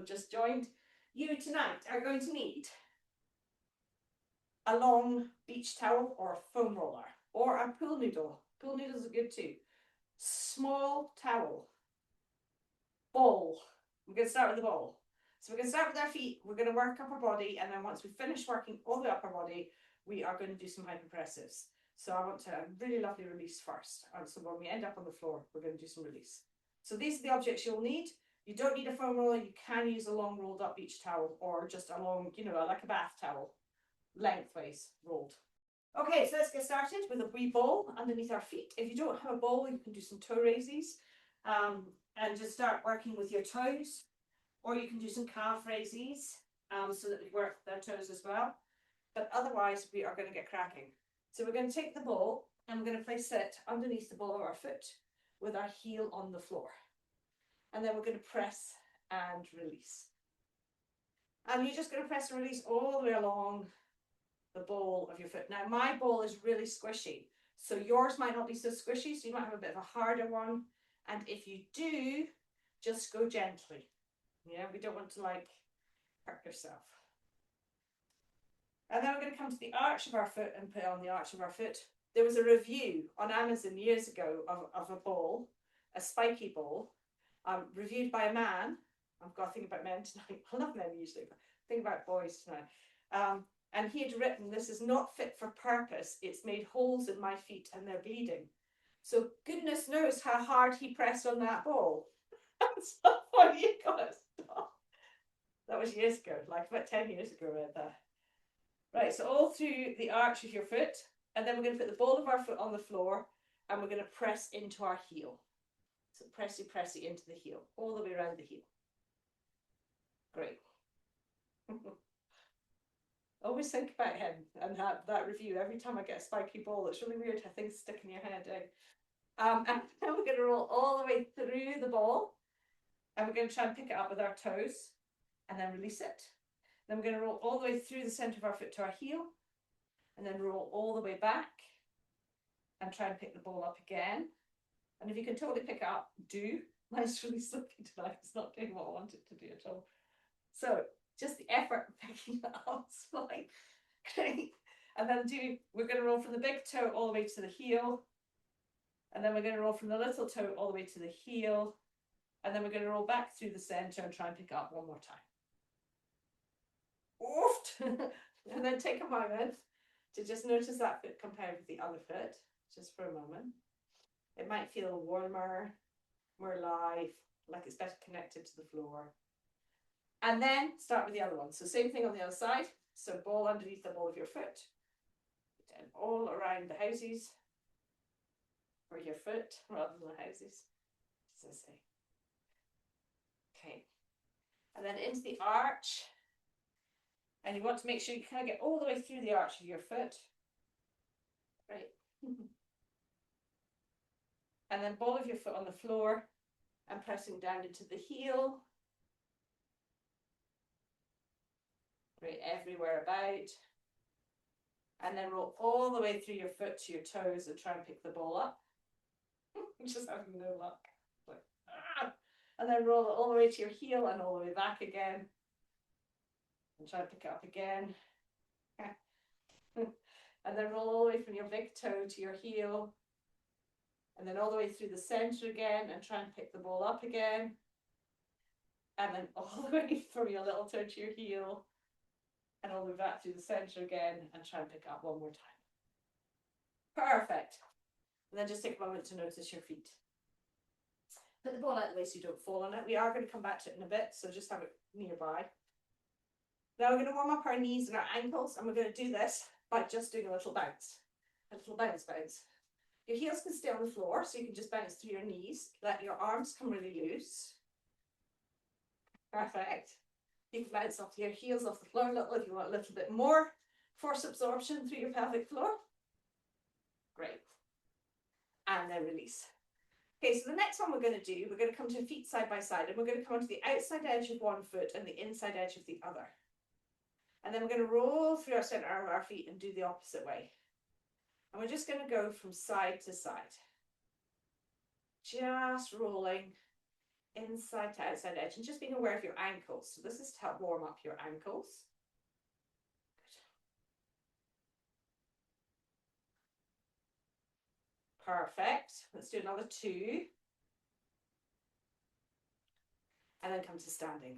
Just joined, you tonight are going to need a long beach towel or a foam roller or a pool noodle. Pool noodles are good too. Small towel, ball. We're going to start with the ball. So we're going to start with our feet. We're going to work up our body, and then once we finish working all the way up our body, we are going to do some hypopressives. So I want to really lovely release first. And so when we end up on the floor, we're going to do some release. So these are the objects you'll need. You don't need a foam roller. You can use a long rolled up beach towel or just a long, like a bath towel, lengthways rolled. Okay, so let's get started with a wee ball underneath our feet. If you don't have a ball, you can do some toe raises and just start working with your toes, or you can do some calf raises so that we work their toes as well. But otherwise, we are going to get cracking. So we're going to take the ball and we're going to place it underneath the ball of our foot with our heel on the floor. And then we're going to press and release. And you're just going to press and release all the way along the ball of your foot. Now, my ball is really squishy, so yours might not be so squishy, so you might have a bit of a harder one. And if you do, just go gently. Yeah, we don't want to hurt yourself. And then we're going to come to the arch of our foot and put on the arch of our foot. There was a review on Amazon years ago of a ball, a spiky ball, reviewed by a man. I've got to think about men tonight. I love men usually, but think about boys tonight. And he had written, "This is not fit for purpose. It's made holes in my feet and they're bleeding." So goodness knows how hard he pressed on that ball. That's so funny. You got to stop. That was years ago, like about 10 years ago, I read that. Right, so all through the arch of your foot, and then we're going to put the ball of our foot on the floor, and we're going to press into our heel. So pressy into the heel, all the way around the heel. Great. Always think about him and that review. Every time I get a spiky ball, it's really weird how things stick in your head. And then we're going to roll all the way through the ball, and we're going to try and pick it up with our toes, and then release it. Then we're going to roll all the way through the center of our foot to our heel, and then roll all the way back, and try and pick the ball up again. And if you can totally pick it up, do. Mine's really slippy tonight. It's not doing what I want it to do at all. So just the effort of picking it up is fine. Great. And then we're going to roll from the big toe all the way to the heel. And then we're going to roll from the little toe all the way to the heel. And then we're going to roll back through the center and try and pick it up one more time. Oof. And then take a moment to just notice that foot compared with the other foot, just for a moment. It might feel warmer, more live, like it's better connected to the floor. And then start with the other one. So same thing on the other side. So ball underneath the ball of your foot, and all around the houses, or your foot rather than the houses, as I say. Okay. And then into the arch. And you want to make sure you kind of get all the way through the arch of your foot. Right. And then ball of your foot on the floor and pressing down into the heel. Right, everywhere about. And then roll all the way through your foot to your toes and try and pick the ball up. Just having no luck. Like, ah! And then roll it all the way to your heel and all the way back again. And try and pick it up again. And then roll all the way from your big toe to your heel. And then all the way through the center again and try and pick the ball up again. And then all the way from your little toe to your heel. And all the way back through the center again and try and pick it up one more time. Perfect. And then just take a moment to notice your feet. Put the ball out of the way so you don't fall on it. We are going to come back to it in a bit, so just have it nearby. Now we're going to warm up our knees and our ankles, and we're going to do this by just doing a little bounce. A little bounce. Your heels can stay on the floor, so you can just bounce through your knees. Let your arms come really loose. Perfect. You can bounce off your heels off the floor a little if you want a little bit more force absorption through your pelvic floor. Great. And then release. Okay, so the next one we're going to do, we're going to come to feet side by side, and we're going to come onto the outside edge of one foot and the inside edge of the other. And then we're going to roll through our center of our feet and do the opposite way. And we're just going to go from side to side. Just rolling inside to outside edge, and just being aware of your ankles. So this is to help warm up your ankles. Perfect. Let's do another 2. And then come to standing.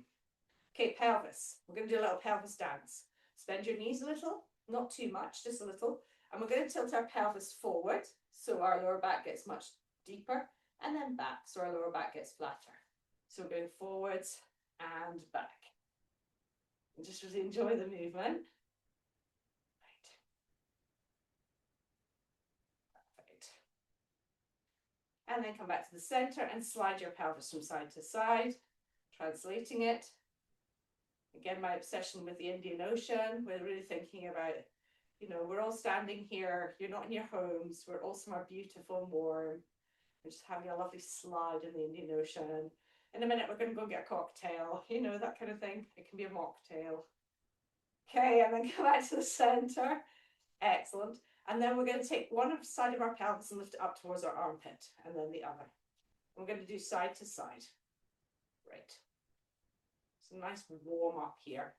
Okay, pelvis. We're going to do a little pelvis dance. Bend your knees a little, not too much, just a little. And we're going to tilt our pelvis forward so our lower back gets much deeper, and then back so our lower back gets flatter. So we're going forwards and back. And just really enjoy the movement. Right. Perfect. And then come back to the center and slide your pelvis from side to side, translating it. Again, my obsession with the Indian Ocean, we're really thinking about, you know, we're all standing here, you're not in your homes, we're all somewhere beautiful and warm. We're just having a lovely slide in the Indian Ocean. In a minute, we're going to go get a cocktail, you know, that kind of thing. It can be a mocktail. Okay, and then come back to the center. Excellent. And then we're going to take one side of our pelvis and lift it up towards our armpit, and then the other. We're going to do side to side. Right. So nice warm up here.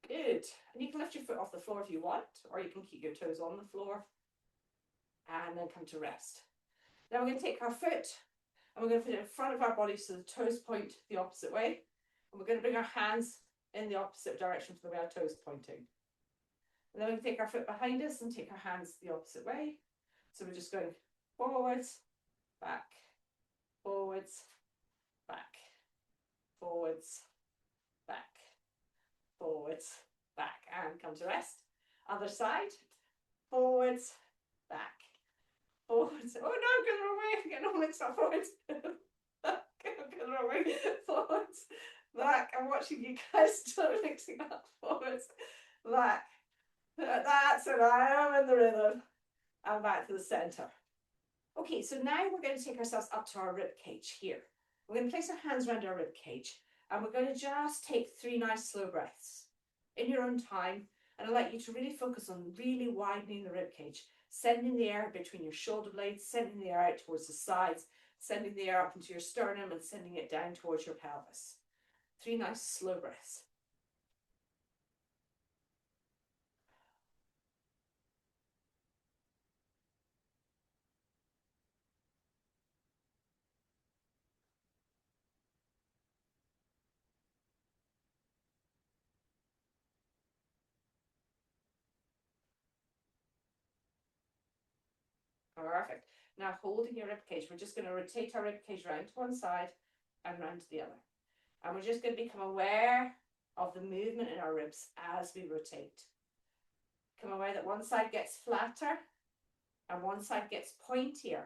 Good. And you can lift your foot off the floor if you want, or you can keep your toes on the floor. And then come to rest. Now we're going to take our foot and we're going to put it in front of our body so the toes point the opposite way. And we're going to bring our hands in the opposite direction from the way our toes pointing. And then we can take our foot behind us and take our hands the opposite way. So we're just going forwards, back, forwards, back, forwards, back, forwards, back, and come to rest. Other side, forwards, back, forwards. Oh no, I'm going the wrong way. I'm getting all mixed up. Forwards, back, I'm going the wrong way. Forwards, back. I'm watching you guys start mixing up. Forwards, back. That's it. I am in the rhythm. And back to the center. Okay, so now we're going to take ourselves up to our rib cage here. We're going to place our hands around our rib cage, and we're going to just take 3 nice slow breaths in your own time. And I'd like you to really focus on really widening the rib cage, sending the air between your shoulder blades, sending the air out towards the sides, sending the air up into your sternum and sending it down towards your pelvis. 3 nice slow breaths. Perfect. Now holding your rib cage, we're just going to rotate our rib cage round to one side and round to the other. And we're just going to become aware of the movement in our ribs as we rotate. Become aware that one side gets flatter and one side gets pointier.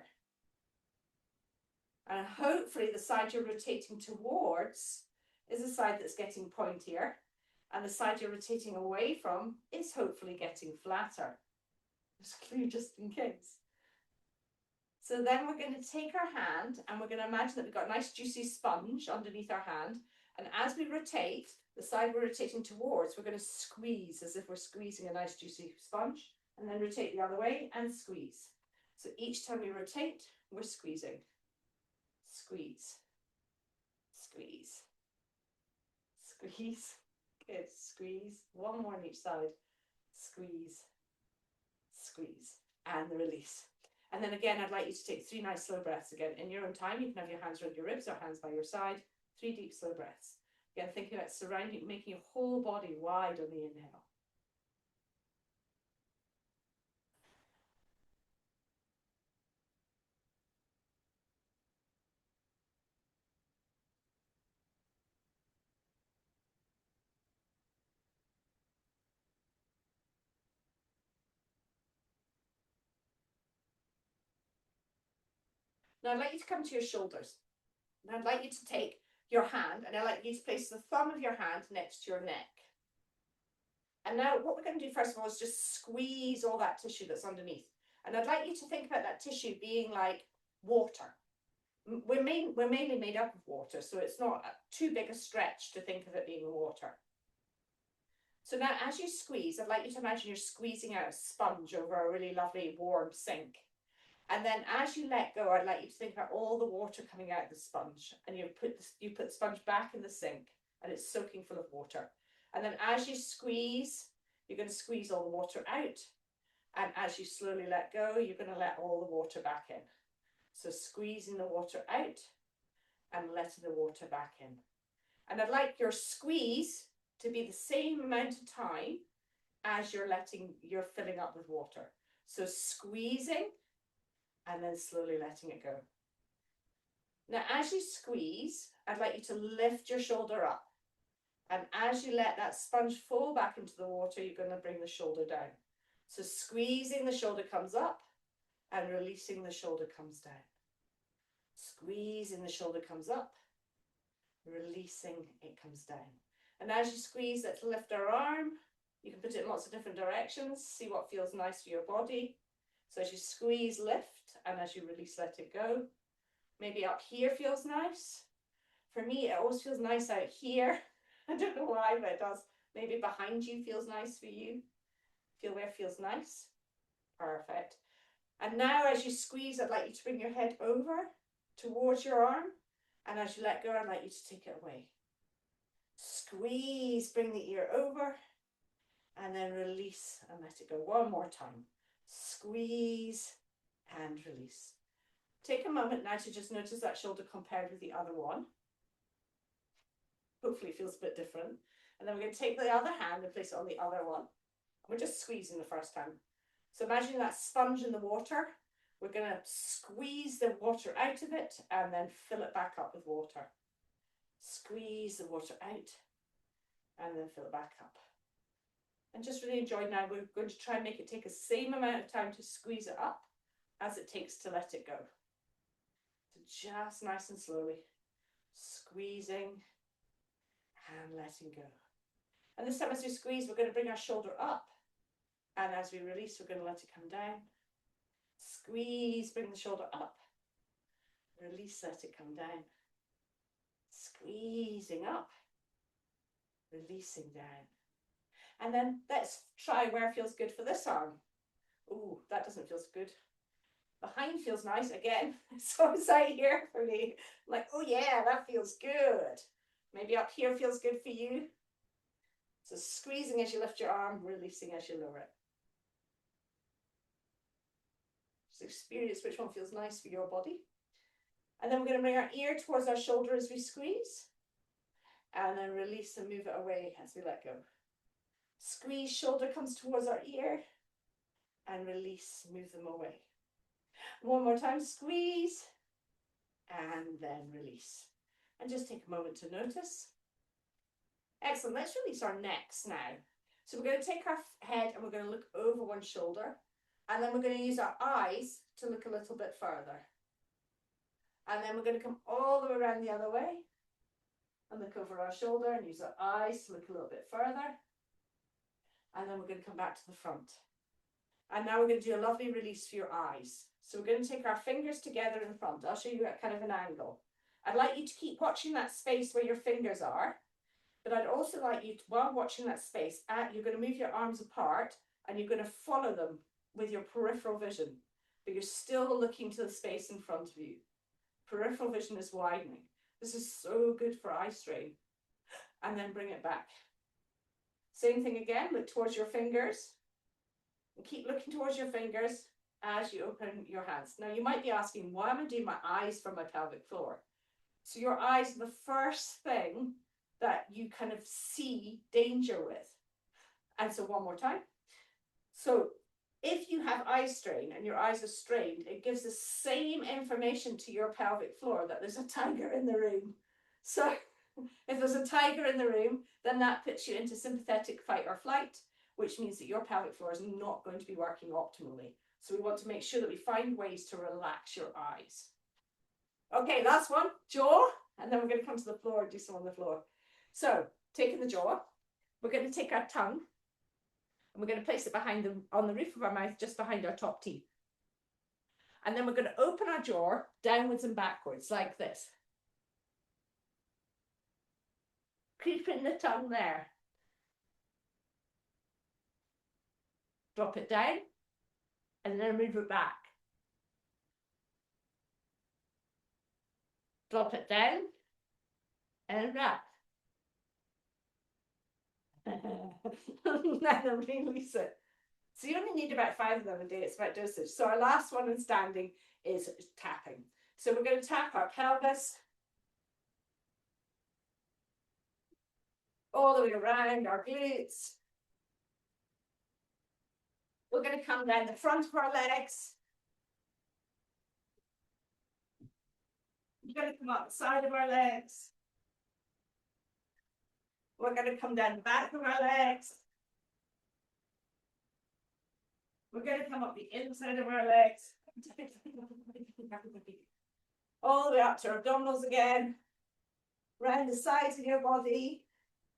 And hopefully the side you're rotating towards is the side that's getting pointier, and the side you're rotating away from is hopefully getting flatter. Just clue just in case. So then we're going to take our hand and we're going to imagine that we've got a nice juicy sponge underneath our hand. And as we rotate, the side we're rotating towards, we're going to squeeze as if we're squeezing a nice juicy sponge, and then rotate the other way and squeeze. So each time we rotate, we're squeezing. Squeeze. Squeeze. Squeeze. Good. Squeeze. One more on each side. Squeeze. Squeeze. And the release. And then again, I'd like you to take 3 nice slow breaths again. In your own time, you can have your hands around your ribs or hands by your side. 3 deep slow breaths. Again, thinking about surrounding, making your whole body wide on the inhale. Now I'd like you to come to your shoulders. And I'd like you to take your hand, and I'd like you to place the thumb of your hand next to your neck. And now what we're going to do first of all is just squeeze all that tissue that's underneath. And I'd like you to think about that tissue being like water. We're mainly made up of water, so it's not too big a stretch to think of it being water. So now as you squeeze, I'd like you to imagine you're squeezing out a sponge over a really lovely warm sink. And then as you let go, I'd like you to think about all the water coming out of the sponge. And you put the sponge back in the sink and it's soaking full of water. And then as you squeeze, you're going to squeeze all the water out. And as you slowly let go, you're going to let all the water back in. So squeezing the water out and letting the water back in. And I'd like your squeeze to be the same amount of time as you're filling up with water. So squeezing and then slowly letting it go. Now, as you squeeze, I'd like you to lift your shoulder up. And as you let that sponge fall back into the water, you're going to bring the shoulder down. So squeezing, the shoulder comes up, and releasing, the shoulder comes down. Squeezing, the shoulder comes up, releasing, it comes down. And as you squeeze, let's lift our arm. You can put it in lots of different directions, see what feels nice for your body. So as you squeeze, lift, and as you release, let it go. Maybe up here feels nice. For me, it always feels nice out here. I don't know why, but it does. Maybe behind you feels nice for you. Feel where it feels nice. Perfect. And now as you squeeze, I'd like you to bring your head over towards your arm. And as you let go, I'd like you to take it away. Squeeze, bring the ear over. And then release and let it go. One more time. Squeeze and release. Take a moment now to just notice that shoulder compared with the other one. Hopefully it feels a bit different. And then we're going to take the other hand and place it on the other one. We're just squeezing the first time. So imagine that sponge in the water. We're going to squeeze the water out of it and then fill it back up with water. Squeeze the water out and then fill it back up. And just really enjoy now. We're going to try and make it take the same amount of time to squeeze it up as it takes to let it go. So just nice and slowly, squeezing and letting go. And this time as we squeeze, we're going to bring our shoulder up. And as we release, we're going to let it come down. Squeeze, bring the shoulder up. Release, let it come down. Squeezing up. Releasing down. And then let's try where it feels good for this arm. Ooh, that doesn't feel so good. Behind feels nice again. It's always out here for me. I'm like, oh yeah, that feels good. Maybe up here feels good for you. So squeezing as you lift your arm, releasing as you lower it. Just experience which one feels nice for your body. And then we're going to bring our ear towards our shoulder as we squeeze. And then release and move it away as we let go. Squeeze, shoulder comes towards our ear. And release, move them away. One more time, squeeze. And then release. And just take a moment to notice. Excellent. Let's release our necks now. So we're going to take our head and we're going to look over one shoulder. And then we're going to use our eyes to look a little bit further. And then we're going to come all the way around the other way. And look over our shoulder and use our eyes to look a little bit further. And then we're going to come back to the front. And now we're going to do a lovely release for your eyes. So we're going to take our fingers together in front. I'll show you at kind of an angle. I'd like you to keep watching that space where your fingers are. But I'd also like you to, while watching that space, you're going to move your arms apart and you're going to follow them with your peripheral vision. But you're still looking to the space in front of you. Peripheral vision is widening. This is so good for eye strain. And then bring it back. Same thing again, look towards your fingers. And keep looking towards your fingers as you open your hands. Now you might be asking, why am I doing my eyes from my pelvic floor? So your eyes are the first thing that you kind of see danger with. And so one more time. So if you have eye strain and your eyes are strained, it gives the same information to your pelvic floor that there's a tiger in the room. So if there's a tiger in the room, then that puts you into sympathetic fight or flight, which means that your pelvic floor is not going to be working optimally. So we want to make sure that we find ways to relax your eyes. Okay, last one, jaw, and then we're going to come to the floor and do some on the floor. So taking the jaw, we're going to take our tongue and we're going to place it on the roof of our mouth, just behind our top teeth. And then we're going to open our jaw downwards and backwards like this. Keeping the tongue there. Drop it down and then move it back. Drop it down and wrap. And then release it. So you only need about 5 of them a day. It's about dosage. So our last one in standing is tapping. So we're going to tap our pelvis all the way around our glutes. We're going to come down the front of our legs. We're going to come up the side of our legs. We're going to come down the back of our legs. We're going to come up the inside of our legs. All the way up to our abdominals again. Round the sides of your body.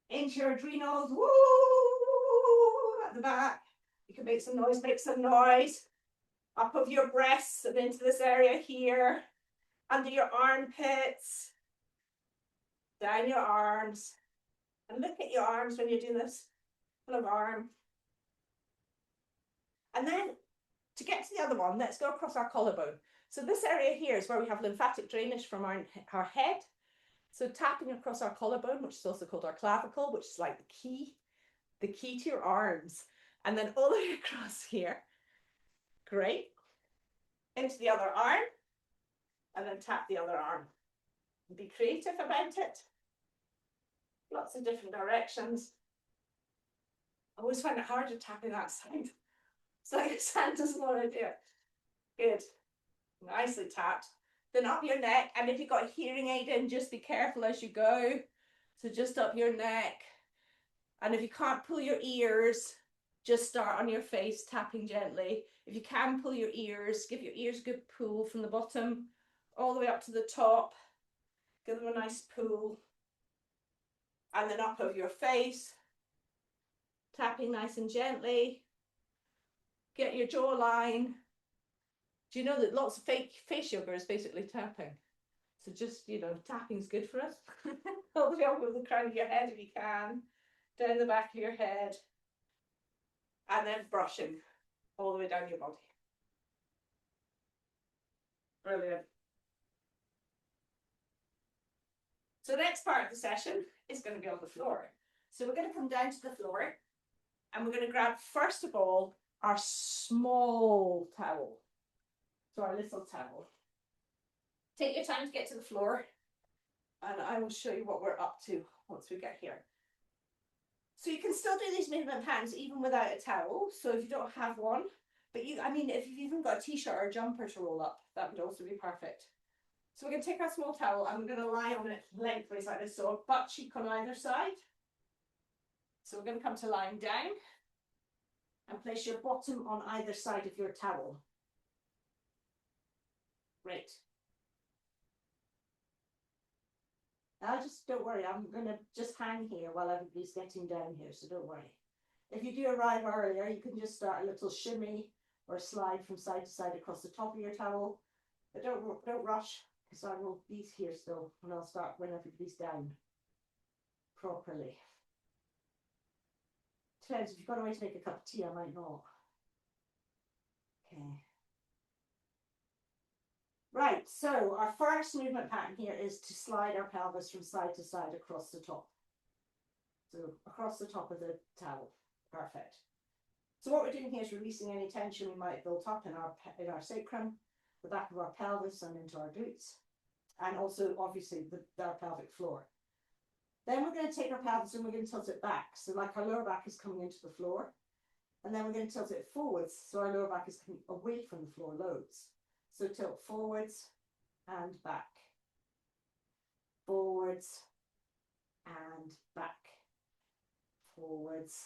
Into your adrenals. Woo! At the back. You can make some noise, make some noise. Up of your breasts and into this area here. Under your armpits. Down your arms. And look at your arms when you're doing this. Full of arm. And then to get to the other one, let's go across our collarbone. So this area here is where we have lymphatic drainage from our head. So tapping across our collarbone, which is also called our clavicle, which is like the key to your arms. And then all the way across here. Great. Into the other arm. And then tap the other arm. Be creative about it. Lots of different directions. I always find it harder tapping that side. So your hand doesn't want to do it. Good. Nicely tapped. Then up your neck. And if you've got a hearing aid in, just be careful as you go. So just up your neck. And if you can't pull your ears, just start on your face, tapping gently. If you can pull your ears, give your ears a good pull from the bottom all the way up to the top. Give them a nice pull. And then up over your face. Tapping nice and gently. Get your jawline. Do you know that lots of face yoga is basically tapping? So just, you know, tapping's good for us. All the way up with the crown of your head if you can. Down the back of your head. And then brushing all the way down your body. Brilliant. So the next part of the session is going to be on the floor. So we're going to come down to the floor and we're going to grab, first of all, our small towel. So our little towel. Take your time to get to the floor and I will show you what we're up to once we get here. So you can still do these movement patterns even without a towel. So if you don't have one, but I mean, if you've even got a t-shirt or a jumper to roll up, that would also be perfect. So we're going to take our small towel and we're going to lie on it lengthways like this. So a butt cheek on either side. So we're going to come to lying down and place your bottom on either side of your towel. Great. Now just don't worry, I'm going to just hang here while everybody's getting down here, so don't worry. If you do arrive earlier, you can just start a little shimmy or slide from side to side across the top of your towel. But don't rush, because I will be here still, and I'll start when everybody's down properly. Depends, if you've got a way to make a cup of tea, I might not. Okay. Right, so our first movement pattern here is to slide our pelvis from side to side across the top. So across the top of the towel. Perfect. So what we're doing here is releasing any tension we might build up in our sacrum, the back of our pelvis and into our glutes, and also obviously our pelvic floor. Then we're going to take our pelvis and we're going to tilt it back. So like our lower back is coming into the floor, and then we're going to tilt it forwards so our lower back is coming away from the floor loads. So tilt forwards and back, forwards and back, forwards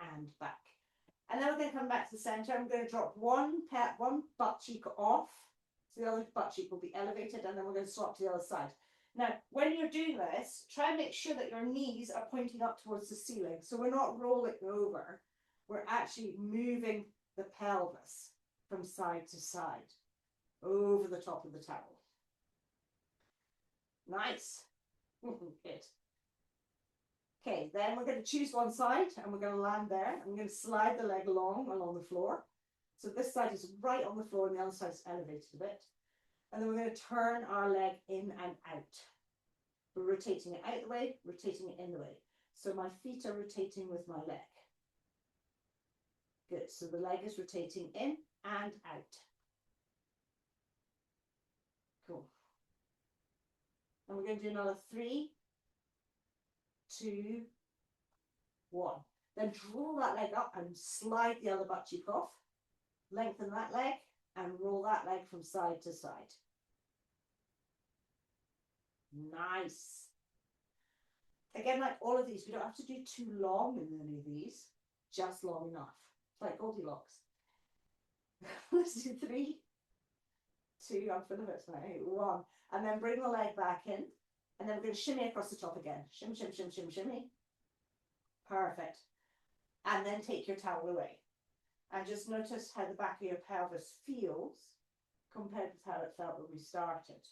and back. And then we're going to come back to the center. I'm going to drop one butt cheek off, so the other butt cheek will be elevated, and then we're going to swap to the other side. Now, when you're doing this, try and make sure that your knees are pointing up towards the ceiling. So we're not rolling over, we're actually moving the pelvis from side to side. Over the top of the towel. Nice. Good. Okay, then we're going to choose one side and we're going to land there. I'm going to slide the leg along the floor. So this side is right on the floor and the other side is elevated a bit. And then we're going to turn our leg in and out. We're rotating it out the way, rotating it in the way. So my feet are rotating with my leg. Good, so the leg is rotating in and out. Cool. And we're going to do another 3, 2, 1. Then draw that leg up and slide the other butt cheek off. Lengthen that leg and roll that leg from side to side. Nice. Again, like all of these, we don't have to do too long in any of these, just long enough. It's like Goldilocks. Let's do 3, 2, I'm full of it tonight, 1. And then bring the leg back in. And then we're going to shimmy across the top again. Shimmy, shimmy, shimmy, shimmy, shimmy. Perfect. And then take your towel away. And just notice how the back of your pelvis feels compared with how it felt when we started.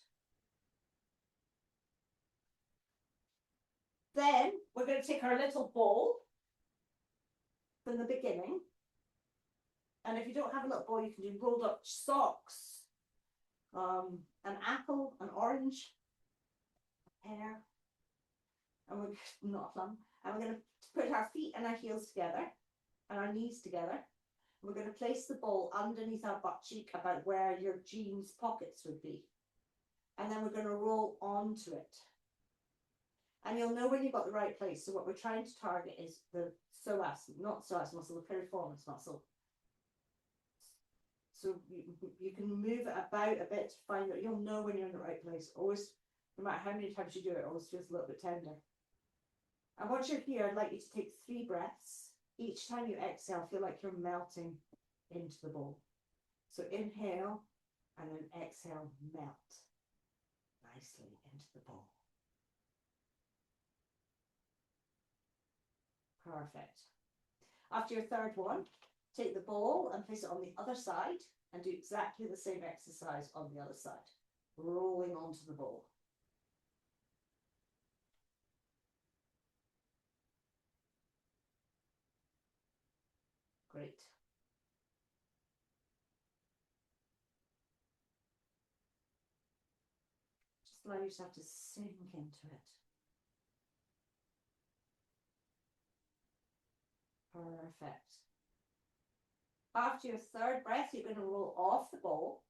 Then we're going to take our little ball from the beginning. And if you don't have a little ball, you can do rolled up socks, an apple, an orange, a pear, and we're not a plum. And we're going to put our feet and our heels together and our knees together. We're going to place the ball underneath our butt cheek about where your jeans pockets would be. And then we're going to roll onto it. And you'll know when you've got the right place. So what we're trying to target is the psoas, not psoas muscle, the piriformis muscle. So you can move it about a bit to find that you'll know when you're in the right place. Always, no matter how many times you do it, it always feels a little bit tender. And once you're here, I'd like you to take 3 breaths. Each time you exhale, feel like you're melting into the ball. So inhale and then exhale, melt nicely into the ball. Perfect. After your third one, take the ball and place it on the other side and do exactly the same exercise on the other side, rolling onto the ball. Great. Just allow yourself to sink into it. Perfect. After your third breath, you're going to roll off the ball.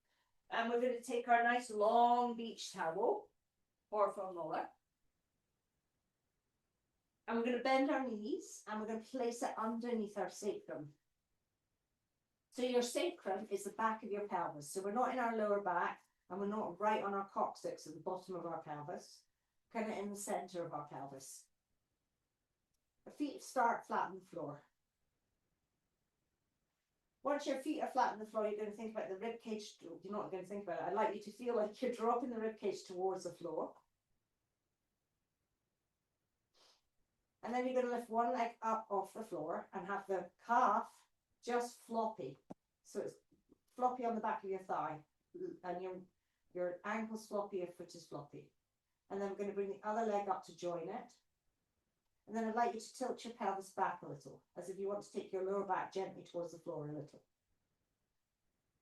And we're going to take our nice long beach towel or foam roller. And we're going to bend our knees and we're going to place it underneath our sacrum. So your sacrum is the back of your pelvis. So we're not in our lower back and we're not right on our coccyx at the bottom of our pelvis, kind of in the center of our pelvis. The feet start flat on the floor. Once your feet are flat on the floor, you're going to think about the rib cage. You're not going to think about it. I'd like you to feel like you're dropping the rib cage towards the floor. And then you're going to lift one leg up off the floor and have the calf just floppy. So it's floppy on the back of your thigh. And your ankle's floppy, your foot is floppy. And then we're going to bring the other leg up to join it. And then I'd like you to tilt your pelvis back a little, as if you want to take your lower back gently towards the floor a little.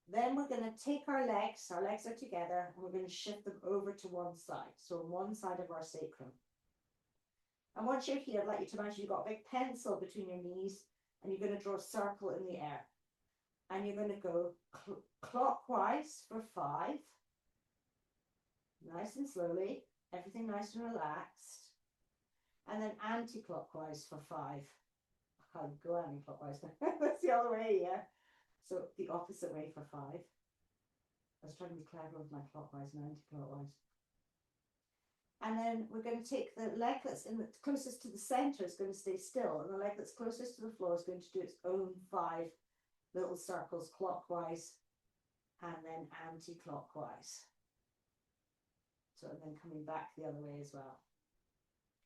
Then we're going to take our legs are together, and we're going to shift them over to one side. So on one side of our sacrum. And once you're here, I'd like you to imagine you've got a big pencil between your knees, and you're going to draw a circle in the air. And you're going to go clockwise for 5. Nice and slowly, everything nice and relaxed. And then anti-clockwise for 5. I can't go anti-clockwise. That's the other way, yeah. So the opposite way for 5. I was trying to be clever with my clockwise and anti-clockwise. And then we're going to take the leg that's closest to the center is going to stay still, and the leg that's closest to the floor is going to do its own 5 little circles clockwise and then anti-clockwise. So and then coming back the other way as well.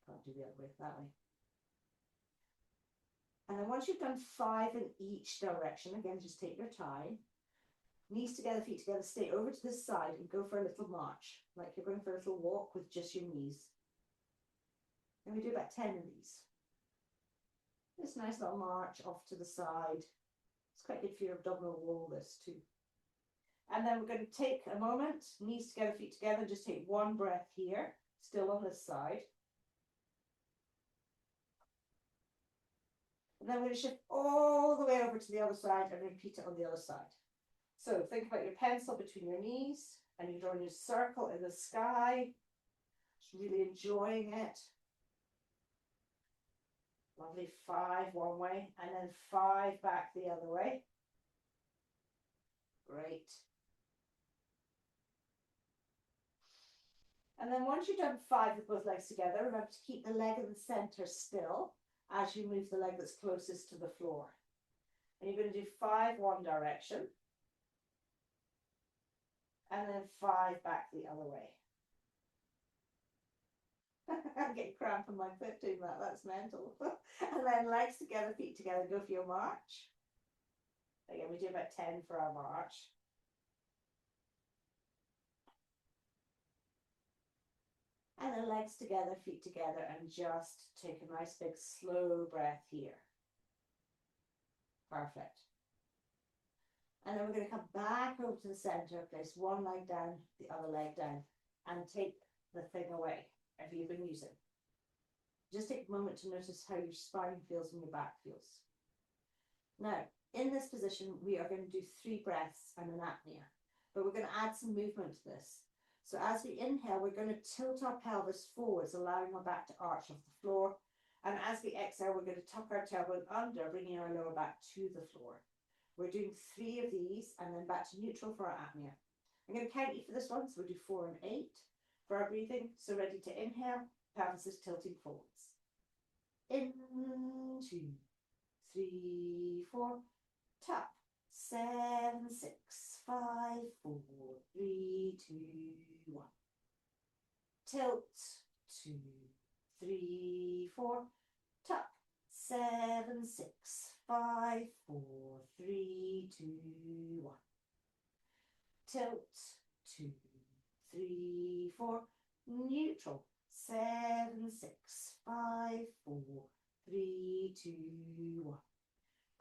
Can't do the other way, that way. And then once you've done 5 in each direction, again, just take your time. Knees together, feet together, stay over to this side and go for a little march, like you're going for a little walk with just your knees. And we do about 10 of these. This nice little march off to the side. It's quite good for your abdominal wall, this too. And then we're going to take a moment, knees together, feet together, just take one breath here, still on this side. And then we're going to shift all the way over to the other side and repeat it on the other side. So think about your pencil between your knees and you're drawing your circle in the sky. Just really enjoying it. Lovely. 5 one way and then 5 back the other way. Great. And then once you've done 5 with both legs together, remember to keep the leg in the center still as you move the leg that's closest to the floor. And you're going to do 5 one direction. And then 5 back the other way. I'm getting cramp in my foot doing that. That's mental. And then legs together, feet together. Go for your march. Again, we do about 10 for our march. And then legs together, feet together, and just take a nice big slow breath here. Perfect. And then we're going to come back over to the center, place one leg down, the other leg down, and take the thing away, whatever you've been using. Just take a moment to notice how your spine feels and your back feels. Now, in this position, we are going to do 3 breaths and an apnea, but we're going to add some movement to this. So as we inhale, we're going to tilt our pelvis forwards, allowing our back to arch off the floor. And as we exhale, we're going to tuck our tailbone under, bringing our lower back to the floor. We're doing 3 of these and then back to neutral for our apnea. I'm going to count you for this one, so we'll do 4 and 8 for our breathing. So ready to inhale, pelvis is tilting forwards. In, 2, 3, 4, tap, 7, 6, 5, 4, 3, 2, 1. Tilt, 2, 3, 4, tap, 7, 6, 5, 4, 3, 2, 1. Tilt, 2, 3, 4, neutral, 7, 6, 5, 4, 3, 2, 1.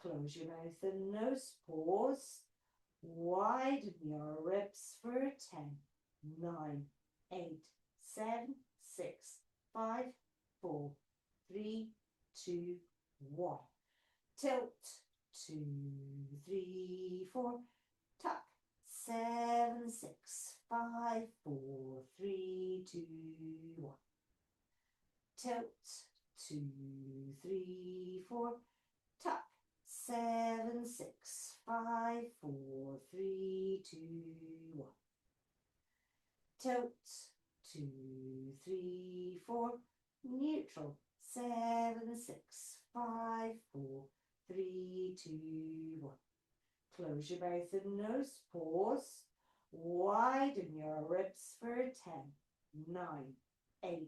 Close your mouth and nose, pause, widen your ribs for 10, 9, 8, 7, 6, 5, 4, 3, 2, 1. Tilt, 2, 3, 4, tuck, 7, 6, 5, 4, 3, 2, 1. Tilt, 2, 3, 4, tuck, 7, 6, 5, 4, 3, 2, 1. Tilt, 2, 3, 4, neutral, 7, 6, 5, 4, 3, 2, 1. Close your mouth and nose, pause, widen your ribs for 10, 9, 8,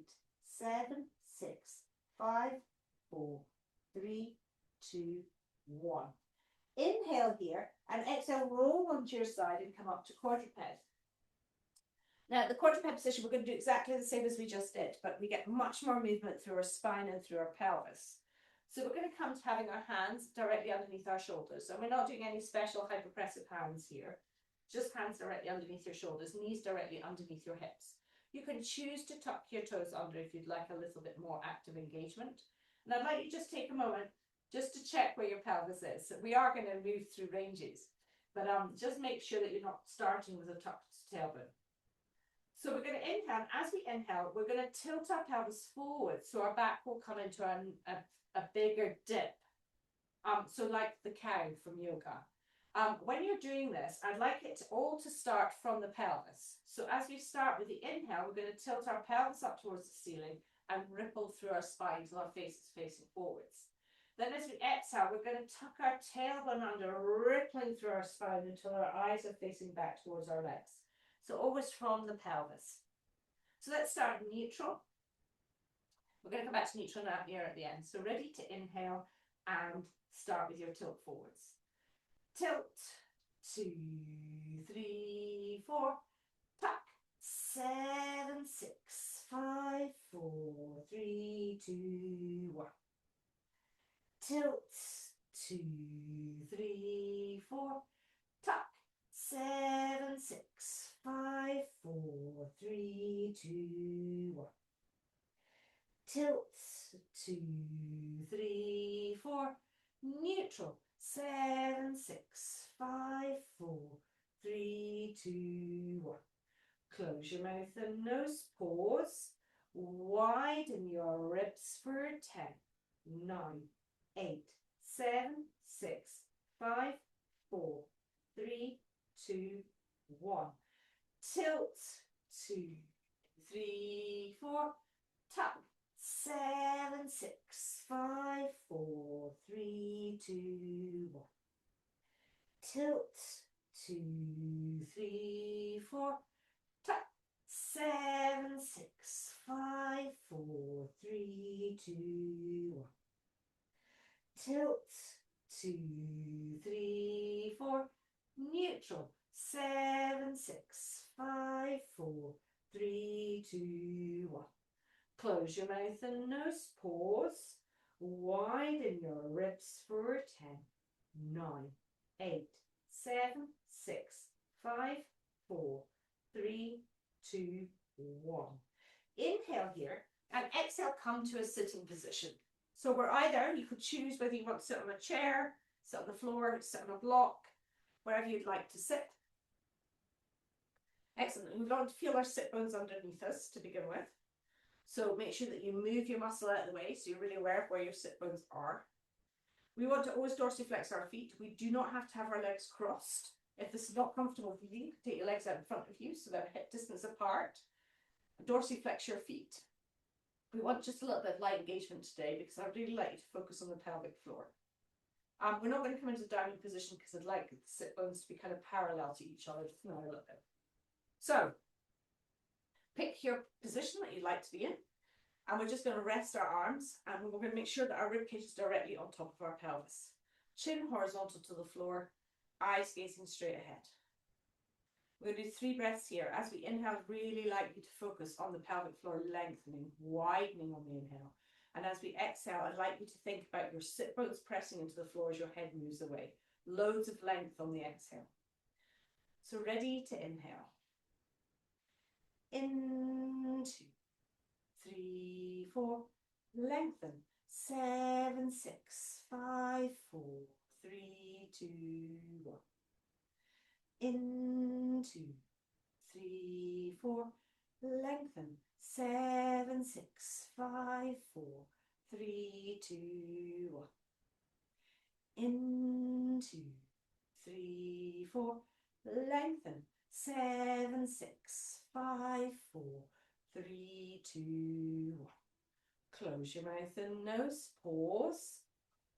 7, 6, 5, 4, 3, 2, 1. Inhale here and exhale, roll onto your side and come up to quadruped. Now, the quadruped position, we're going to do exactly the same as we just did, but we get much more movement through our spine and through our pelvis. So we're going to come to having our hands directly underneath our shoulders. So we're not doing any special hypopressive hands here, just hands directly underneath your shoulders, knees directly underneath your hips. You can choose to tuck your toes under if you'd like a little bit more active engagement. And I'd like you to just take a moment just to check where your pelvis is. So we are going to move through ranges, but just make sure that you're not starting with a tucked tailbone. So we're going to inhale. As we inhale, we're going to tilt our pelvis forward so our back will come into a bigger dip. So like the cow from yoga. When you're doing this, I'd like it all to start from the pelvis. So as we start with the inhale, we're going to tilt our pelvis up towards the ceiling and ripple through our spine until our face is facing forwards. Then as we exhale, we're going to tuck our tailbone under, rippling through our spine until our eyes are facing back towards our legs. So always from the pelvis. So let's start neutral. We're going to come back to neutral and apnea at the end. So ready to inhale and start with your tilt forwards. Tilt, 2, 3, 4, tuck, 7, 6, 5, 4, 3, 2, 1. Tilt, 2, 3, 4, tuck, 7, 6, 5, 4, 3, 2, 1. Tilts, 2, 3, 4. Neutral, 7, 6, 5, 4, 3, 2, 1. Close your mouth and nose, pause. Widen your ribs for 10, 9, 8, 7, 6, 5, 4, 3, 2, 1. Tilt, 2, 3, 4. Tap, 7, 6, 5, 4, 3, 2, 1. Tilt, 2, 3, 4. Tap, 7, 6, 5, 4, 3, 2, 1. Tilt, 2, 3, 4. Neutral, 7, 6, 5, 4, 3, 2, 1. Close your mouth and nose, pause. Widen your ribs for 10, 9, 8, 7, 6, 5, 4, 3, 2, 1. Inhale here and exhale, come to a sitting position. So we're either, you could choose whether you want to sit on a chair, sit on the floor, sit on a block, wherever you'd like to sit. Excellent. We want to feel our sit bones underneath us to begin with. So make sure that you move your muscle out of the way so you're really aware of where your sit bones are. We want to always dorsiflex our feet. We do not have to have our legs crossed. If this is not comfortable for you, take your legs out in front of you so they're hip distance apart. Dorsiflex your feet. We want just a little bit of light engagement today because I'd really like you to focus on the pelvic floor. We're not going to come into downward position because I'd like the sit bones to be kind of parallel to each other just now a little bit. So, pick your position that you'd like to be in, and we're just going to rest our arms, and we're going to make sure that our ribcage is directly on top of our pelvis. Chin horizontal to the floor, eyes gazing straight ahead. We're going to do 3 breaths here. As we inhale, really like you to focus on the pelvic floor lengthening, widening on the inhale. And as we exhale, I'd like you to think about your sit bones pressing into the floor as your head moves away. Loads of length on the exhale. So ready to inhale. In, 2, 3, 4, lengthen, 7, 6, 5, 4, 3, 2, 1. In, 2, 3, 4, lengthen, 7, 6, 5, 4, 3, 2, 1. In, 2, 3, 4, lengthen, 7, 6, 5, 4, 3, 2, 1. Close your mouth and nose, pause.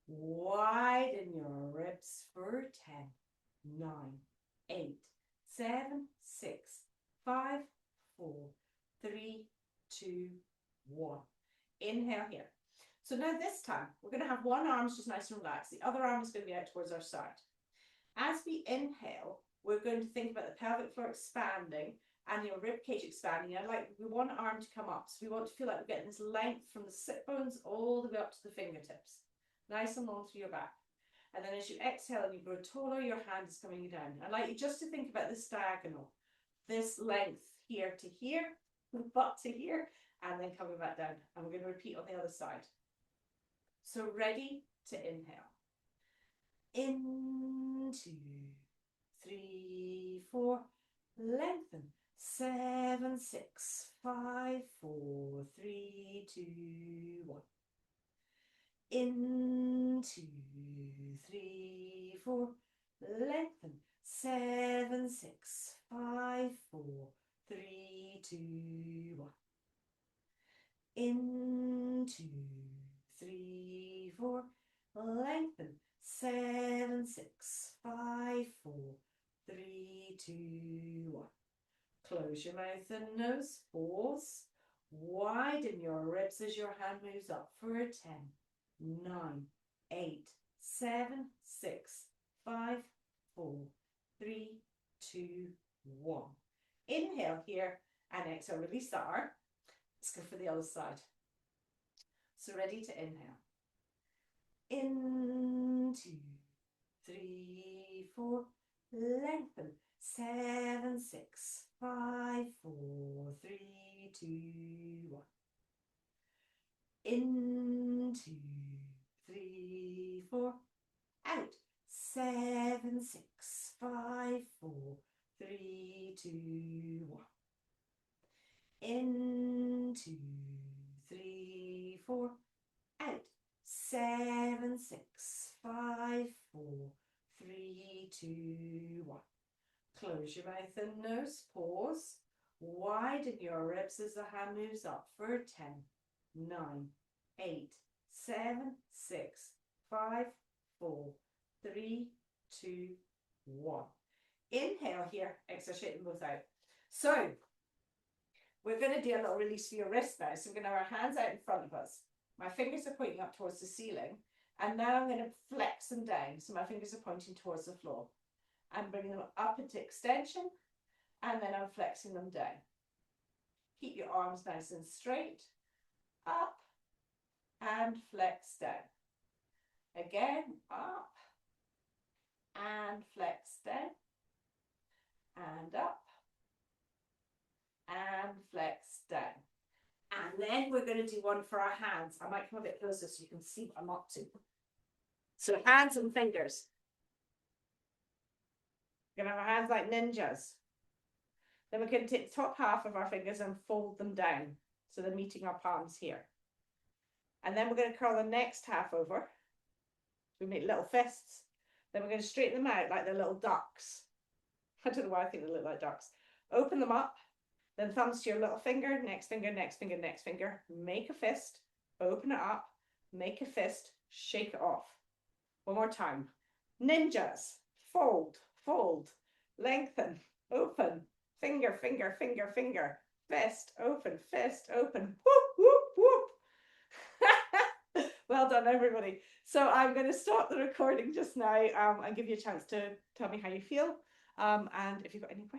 Widen your ribs for 10, 9, 8, 7, 6, 5, 4, 3, 2, 1. Inhale here. So now this time, we're going to have one arm just nice and relaxed. The other arm is going to be out towards our side. As we inhale, we're going to think about the pelvic floor expanding and your rib cage expanding. And we want arm to come up. So we want to feel like we're getting this length from the sit bones all the way up to the fingertips. Nice and long through your back. And then as you exhale and you grow taller, your hand is coming down. I'd like you just to think about this diagonal. This length here to here, butt to here, and then coming back down. And we're going to repeat on the other side. So ready to inhale. In, 2, 3, 4, lengthen, 7, 6, 5, 4, 3, 2, 1. In, 2, 3, 4, lengthen, 7, 6, 5, 4, 3, 2, 1. In, 2, 3, 4, lengthen, 7, 6, 5, 4, 3, 2, 1. Close your mouth and nose, pause. Widen your ribs as your hand moves up for 10, 9, 8, 7, 6, 5, 4, 3, 2, 1. Inhale here and exhale, release the arm. Let's go for the other side. So ready to inhale. In, 2, 3, 4, lengthen, 7, 6, 5, 4, 3, 2, 1. In, 2, 3, 4. Out. 7, 6, 5, 4, 3, 2, 1. In, 2, 3, 4. Out. 7, 6, 5, 4, 3, 2, 1. Close your mouth and nose. Pause. Widen your ribs as the hand moves up for 10, 9, 8, 7, 6, 5, 4, 3, 2, 1. Inhale here. Exhale, straighten both out. So we're going to do a little release for your wrist now. So we're going to have our hands out in front of us. My fingers are pointing up towards the ceiling. And now I'm going to flex them down. So my fingers are pointing towards the floor. I'm bringing them up into extension. And then I'm flexing them down. Keep your arms nice and straight. Up. And flex down. Again, up. And flex down. And up. And flex down. And then we're going to do one for our hands. I might come a bit closer so you can see what I'm up to. So hands and fingers. We're going to have our hands like ninjas. Then we're going to take the top half of our fingers and fold them down. So they're meeting our palms here. And then we're going to curl the next half over. We make little fists. Then we're going to straighten them out like they're little ducks. I don't know why I think they look like ducks. Open them up. Then thumbs to your little finger, next finger, next finger, next finger. Make a fist. Open it up. Make a fist. Shake it off. One more time. Ninjas. Fold, fold, lengthen, open, finger, finger, finger, finger, fist, open, whoop, whoop, whoop. Well done, everybody. So I'm going to stop the recording just now and give you a chance to tell me how you feel. And if you've got any questions.